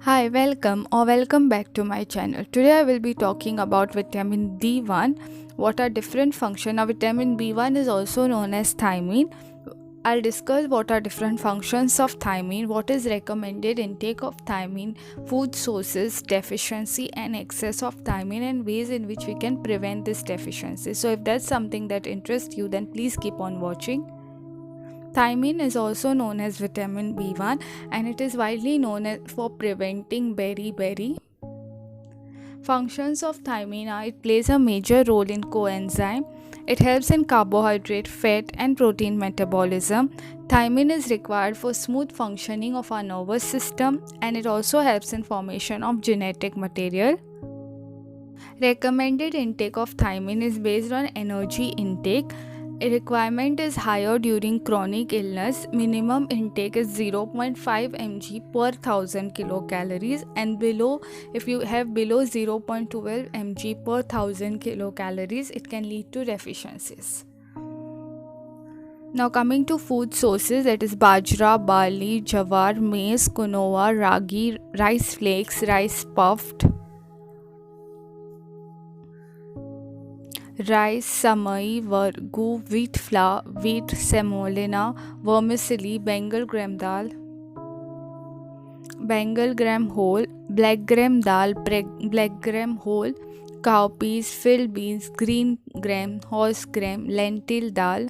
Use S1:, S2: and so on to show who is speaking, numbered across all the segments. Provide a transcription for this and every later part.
S1: Hi, welcome back to my channel. Today I will be talking about vitamin B1. What are different functions? Now, vitamin B1 is also known as thiamine. I'll discuss what are different functions of thiamine, what is recommended intake of thiamine, food sources, deficiency and excess of thiamine, and ways in which we can prevent this deficiency. So if that's something that interests you, then please keep on watching. Thiamine is also known as vitamin B1 and it is widely known for preventing beriberi. Functions of thiamine are it plays a major role in coenzyme. It helps in carbohydrate, fat, and protein metabolism. Thiamine is required for smooth functioning of our nervous system and it also helps in formation of genetic material. Recommended intake of thiamine is based on energy intake. A requirement is higher during chronic illness. Minimum intake is 0.5 mg per 1000 kilocalories and below, if you have below 0.12 mg per 1000 kilocalories, it can lead to deficiencies. Now coming to food sources, that is bajra, barley, jawar, maize, quinoa, ragi, rice flakes, rice puffed, rice, samai, vargu, wheat flour, wheat semolina, vermicelli, Bengal gram whole, black gram dal, black gram whole, cowpeas, field beans, green gram, horse gram, lentil dal,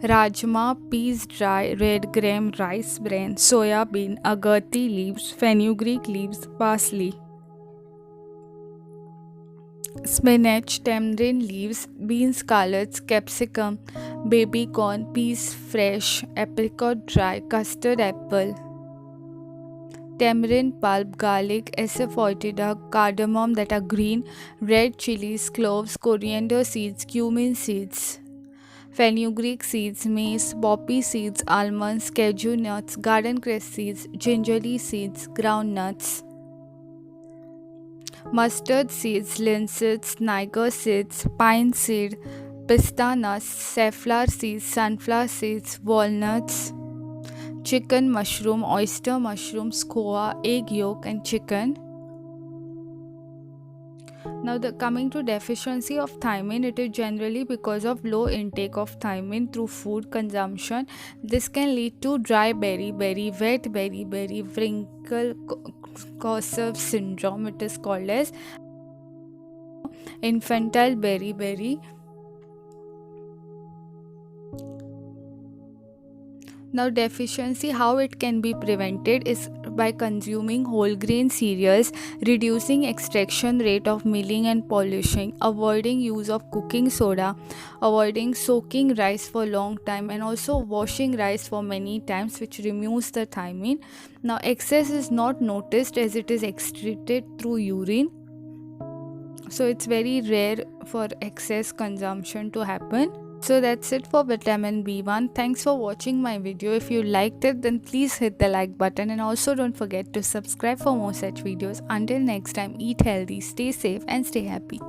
S1: rajma, peas dry, red gram, rice bran, soya bean, agati leaves, fenugreek leaves, parsley, spinach, tamarind leaves, bean scarlets, capsicum, baby corn, peas fresh, apricot dry, custard apple, tamarind pulp, garlic, asafoetida, cardamom that are green, red chilies, cloves, coriander seeds, cumin seeds, fenugreek seeds, mace, poppy seeds, almonds, cashew nuts, garden cress seeds, gingerly seeds, ground nuts, mustard seeds, linseeds, niger seeds, pine seed, pista nuts, safflower seeds, sunflower seeds, walnuts, chicken mushroom, oyster mushroom, squash, egg yolk, and chicken. Now, coming to deficiency of thiamine, it is generally because of low intake of thiamine through food consumption. This can lead to dry beriberi, wet beriberi, wrinkle Kosev syndrome. It is called as infantile beriberi. Now, deficiency, how it can be prevented is by consuming whole grain cereals, reducing extraction rate of milling and polishing, avoiding use of cooking soda, avoiding soaking rice for long time, and also washing rice for many times, which removes the thiamine. Now, excess is not noticed as it is excreted through urine. So it's very rare for excess consumption to happen. So that's it for vitamin B1. Thanks for watching my video. If you liked it, then please hit the like button and also don't forget to subscribe for more such videos. Until next time, eat healthy, stay safe and stay happy.